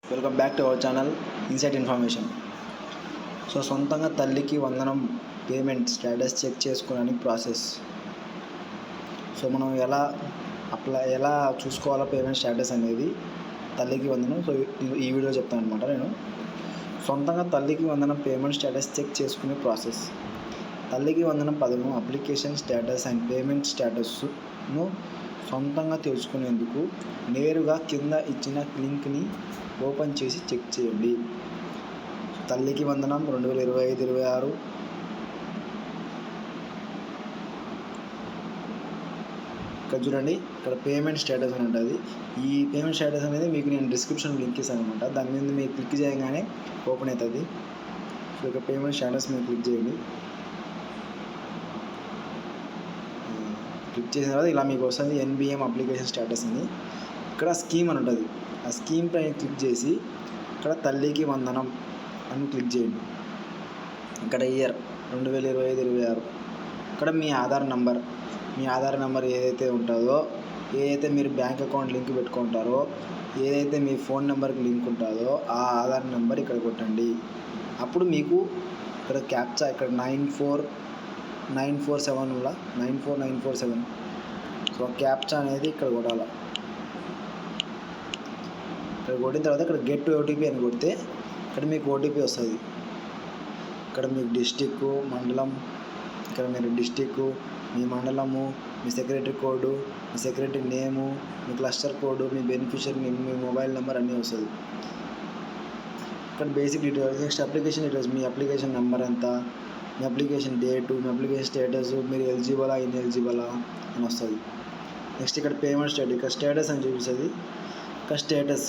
Welcome back to our channel insight information. So సొంతంగా తల్లికి వందనం పేమెంట్ స్టేటస్ చెక్ చేసుకోవడానికి ప్రాసెస్. సో మనం ఎలా చూసుకోవాలో పేమెంట్ స్టేటస్ అనేది తల్లికి వందనం. సో ఈ వీడియో చెప్తాను అనమాట. నేను సొంతంగా తల్లికి వందనం పేమెంట్ స్టేటస్ చెక్ చేసుకునే ప్రాసెస్. తల్లికి వందనం పథకం అప్లికేషన్ స్టేటస్ అండ్ పేమెంట్ స్టేటస్ను సొంతంగా తెలుసుకునేందుకు నేరుగా కింద ఇచ్చిన లింక్ని ఓపెన్ చేసి చెక్ చేయండి. తల్లికి వందనం 2025-26 ఇక్కడ చూడండి. ఇక్కడ పేమెంట్ స్టేటస్ అని ఉంటుంది. ఈ పేమెంట్ స్టేటస్ అనేది మీకు నేను డిస్క్రిప్షన్ లింక్ ఇస్తాను అనమాట. దాని మీద మీరు క్లిక్ చేయగానే ఓపెన్ అవుతుంది. సో ఇక్కడ పేమెంట్ స్టేటస్ మీద క్లిక్ చేయండి. క్లిక్ చేసిన తర్వాత ఇలా మీకు వస్తుంది NBM అప్లికేషన్ స్టేటస్ అని. ఇక్కడ స్కీమ్ అని ఉంటుంది. ఆ స్కీమ్ పైన క్లిక్ చేసి ఇక్కడ తల్లికి వందనం అని క్లిక్ చేయండి. ఇక్కడ ఇయర్ 2025-26. ఇక్కడ మీ ఆధార్ నెంబర్ ఏదైతే ఉంటుందో, ఏదైతే మీరు బ్యాంక్ అకౌంట్ లింక్ పెట్టుకుంటారో, ఏదైతే మీ ఫోన్ నెంబర్కి లింక్ ఉంటుందో ఆ ఆధార్ నెంబర్ ఇక్కడ కొట్టండి. అప్పుడు మీకు ఇక్కడ క్యాప్చా ఇక్కడ 94947. సో క్యాప్చా అనేది ఇక్కడ కొట్టాలి. ఇక్కడ కొట్టిన తర్వాత ఇక్కడ గెట్ OTP అని కొడితే ఇక్కడ మీకు OTP వస్తుంది. ఇక్కడ మీకు డిస్టిక్, మండలం, ఇక్కడ మీరు డిస్టిక్, మీ మండలము, మీ సెక్రటరీ కోడ్, మీ సెక్రటరీ నేము, మీ క్లస్టర్ కోడ్, మీ బెనిఫిషియరీ నేమ్, మీ మొబైల్ నెంబర్ అన్నీ వస్తుంది. ఇక్కడ basic details, next application details, మీ అప్లికేషన్ నెంబర్ ఎంత, మీ అప్లికేషన్ డేటు, మీ అప్లికేషన్ స్టేటస్, మీరు ఎలిజిబులా ఇన్ఎలిజిబులా అని వస్తుంది. నెక్స్ట్ ఇక్కడ పేమెంట్ స్టేటస్, ఇక్కడ స్టేటస్ అని చూపిస్తుంది. ఇక్కడ స్టేటస్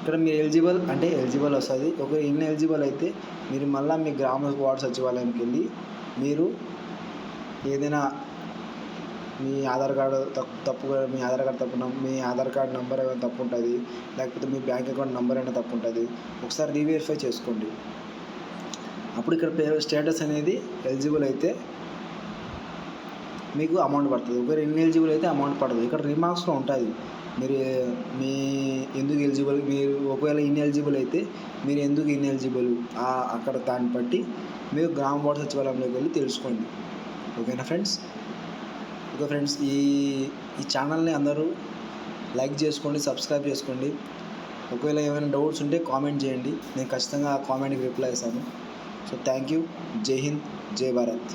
ఇక్కడ మీరు ఎలిజిబుల్ అంటే ఎలిజిబుల్ వస్తుంది. ఒకవేళ ఇన్ఎలిజిబుల్ అయితే మీరు మళ్ళీ మీ గ్రామ వార్డు సచివాలయానికి వెళ్ళి మీరు ఏదైనా మీ ఆధార్ కార్డు తప్పుగా మీ ఆధార్ కార్డు నెంబర్ ఏమైనా తప్పు ఉంటుంది, లేకపోతే మీ బ్యాంక్ అకౌంట్ నెంబర్ అయినా తప్పు ఉంటుంది, ఒకసారి రీవెరిఫై చేసుకోండి. అప్పుడు ఇక్కడ స్టేటస్ అనేది ఎలిజిబుల్ అయితే మీకు అమౌంట్ పడుతుంది. ఒకవేళ ఇన్ఎలిజిబుల్ అయితే అమౌంట్ పడదు. ఇక్కడ రిమార్క్స్లో ఉంటుంది మీరు ఎందుకు ఎలిజిబుల్, మీరు ఒకవేళ ఇన్ఎలిజిబుల్ అయితే మీరు ఎందుకు ఇన్ఎలిజిబుల్ అక్కడ దాన్ని బట్టి మీరు గ్రామ వార్డు సచివాలయంలోకి వెళ్ళి తెలుసుకోండి. ఓకేనా ఫ్రెండ్స్? ఓకే ఫ్రెండ్స్, ఈ ఛానల్ని అందరూ లైక్ చేసుకోండి, సబ్స్క్రైబ్ చేసుకోండి. ఒకవేళ ఏమైనా డౌట్స్ ఉంటే కామెంట్ చేయండి. నేను ఖచ్చితంగా ఆ కామెంట్కి రిప్లై ఇస్తాను. So thank you. జై హింద్, జై భారత్.